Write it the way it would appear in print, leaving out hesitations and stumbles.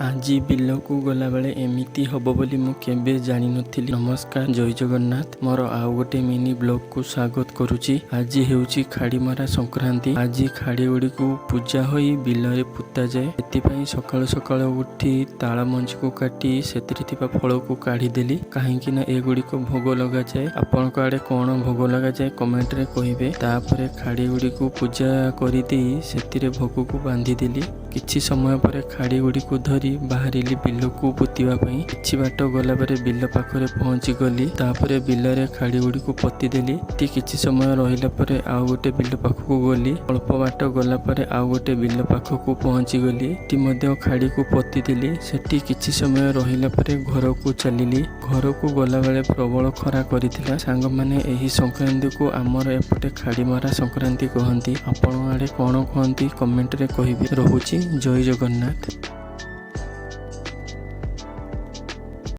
आजी बिल को गला बेले एमिति हब बोली मु केबे जानि नथिली। नमस्कार, जय जगन्नाथ। मोर आउ गोटे मिनी ब्लॉग को स्वागत करुची। आज हेउची खाड़ीमरा संक्रांति। आज खाड़ी गुड़ी को पूजा होई बिल रे पुता जाए। एतिपई सकाळु सकाळु उठी ताଳ मंजी को काटी सेतिरि थिबा फळ को काढी देली, काहेकि ना ए गुडी को भोग लगा जाए। आपन को आडे कोन भोग लगा जाए कमेंट रे कहिबे। तापरे खाड़ी गुडी को पूजा करि देई सेतिरे भोग को बांधी देली। किछि समय परे खाड़ी गुडी को धरी बाहरिली बिल को पोतिबा पई। किछि बाट गला परे बिल पाखरे पहुंची गली। तापरे बिल रे खाड़ी गुडी को पोति देली। ती किछि समय रहिला परे आउ गोटे बिल पाखको गली। अल्प बाट गला परे आउ गोटे बिल पाखको पहुंची गली। ती मध्ये खाड़ी को पोति देली। सेठी किछि समय रहिला परे घर को चलिली। घर को गला बेले प्रबल खरा करिथिला। सांग माने एही संक्रांति को आमर एपटे खाड़ीमरा संक्रांति कहंती। आपण आडे कोन कहंती कमेंट रे कहिबे। रहुची, जय जगन्नाथ।